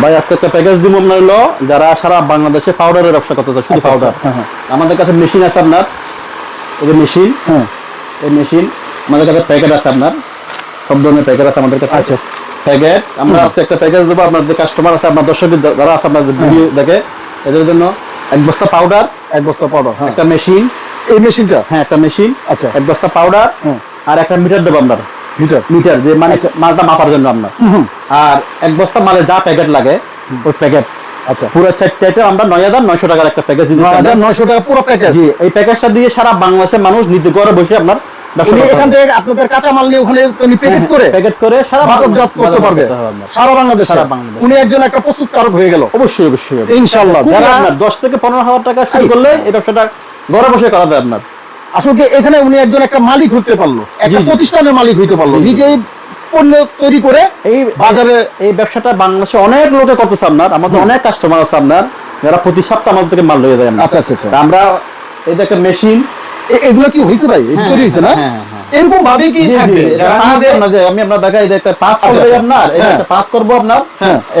ভাই আজকে একটা প্যাকেজ দিব আপনার হলো যারা সারা বাংলাদেশে পাউডারের ব্যবসা করতে চায়, শুধু পাউডার। আমাদের কাছে মেশিন আছে আপনার, এই যে মেশিন, এই মেশিন আমাদের কাছে প্যাকেট আছে আপনার, সব ধরনের প্যাকেট আছে আমাদের কাছে। আচ্ছা প্যাকেট আমরা আজকে একটা প্যাকেজ দেবো আপনার যে কাস্টমার আছে, আপনার দর্শক যারা আছে আপনার ভিডিও দেখে, এদের জন্য 1 বস্তা পাউডার, 1 বস্তা পাউডার, একটা মেশিন, এই মেশিনটা, হ্যাঁ একটা মেশিন, আচ্ছা 1 বস্তা পাউডার, আর একটা মিটার দেবো আপনার, মিটার যে মানে মালটা মাপার জন্য আপনার, আর 1 বস্তা মালে যা প্যাকেট লাগে ওই প্যাকেট। আচ্ছা পুরো চারটা আমরা 9,900 টাকার একটা প্যাকেজ দিচ্ছি। 9,900 টাকা পুরো প্যাকেজ। জি, এই প্যাকেজটা দিয়ে সারা বাংলাদেশের মানুষ নিজে ঘরে বসে আপনার এখান থেকে আপনাদের কাঁচা মাল নিয়ে ওখানে প্যাকেট করে সারা বাজারজাত করতে পারবে সারা বাংলাদেশে। উনি একজন একটা প্রস্তুতকারক হয়ে গেল। অবশ্যই অবশ্যই ইনশাআল্লাহ। যারা আপনার 10 থেকে 15,000 টাকা শুরু করলে এই ব্যবসাটা ঘরে বসে করা যায় আপনার। আসলে এখানে উনি একজন একটা মালিক হতে পারলো, একটা প্রতিষ্ঠানের মালিক হইতে পারলো, নিজেই পণ্য তৈরি করে এই বাজারে। এই ব্যবসাটা বাংলাদেশে অনেক লোকে করতেছে আপনার, আমাদের অনেক কাস্টমার আছে আপনার যারা প্রতি সপ্তাহে আমাদের থেকে মাল লয়ে যায়। আচ্ছা আচ্ছা আচ্ছা। আমরা এই যে একটা মেশিন, এগুলো কি হইছে ভাই? তৈরি হইছে না? এরকম ভাবে কি থাকবে? আমি আপনার দেখাই যে একটা পাস করবে আপনার, এই একটা পাস করব আপনার,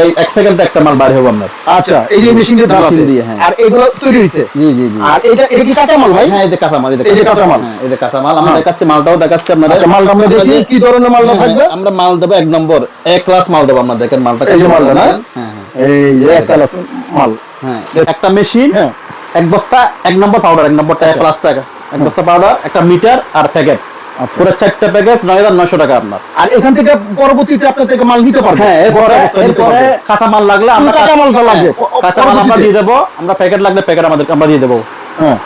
এই 1 সেকেন্ডে একটা মাল বাইরে হবে আপনার। আচ্ছা, এই যে মেশিনের দ্বারা দিয়ে, হ্যাঁ। আর এগুলো তৈরি হইছে। জি জি জি। আর এটা কি কাঁচা মাল ভাই? হ্যাঁ, এই যে কাঁচা মাল, এই যে কাঁচা মাল, হ্যাঁ এই যে কাঁচা মাল আমরা দেখাচ্ছি, মালটাও দেখাচ্ছি আপনাদের। আচ্ছা, মালটা আমরা দেখি কি ধরনের মালটা থাকবে। আমরা মাল দেব 1 নম্বর এ ক্লাস মাল দেব আপনাদের। দেখেন মালটা এই যে মালটা না, হ্যাঁ হ্যাঁ এই যে এক ক্লাস মাল, হ্যাঁ একটা মেশিন, 1 বস্তা 1 নম্বর পাউডার, 1 নম্বরটা 1 প্লাস টাকা, 1 বস্তা পাউডার, একটা মিটার আর প্যাকেট, পুরো 4টা প্যাকেজ 9,900 টাকা আপনার। আর এখান থেকে পরবর্তীতে আপনার থেকে মাল নিতে পারবেন। হ্যাঁ, এরপরে কাঁচা মাল লাগলে আমরা কাঁচা মাল লাগবে, কাঁচা মাল আমরা দিয়ে দেবো, আমরা প্যাকেট লাগলে প্যাকেট আমরা দিয়ে দেবো। হ্যাঁ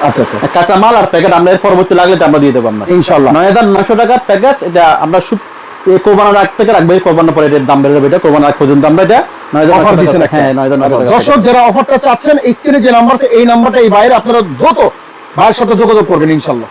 আচ্ছা আচ্ছা, কাঁচা মাল আর প্যাকেট আমরা এর পরবর্তী লাগলে আমরা দিয়ে দেবো আমরা ইনশাআল্লাহ। 9,900 টাকার প্যাকেজ এটা আমরা কোরবানির আগ থেকে রাখবো, কোরবানির পরে এর দাম বেড়ে যাবে, এটা কোরবানির আগ পর্যন্ত আমরা এটা 9,900 টাকা। হ্যাঁ 9,900 টাকা। দর্শক যারা অফারটা চাচ্ছেন, স্ক্রিনে যে নাম্বার আছে এই নাম্বারটা এই বাইরে আপনারা দ্রুত ভাইয়ের সাথে যোগাযোগ করবেন ইনশাআল্লাহ।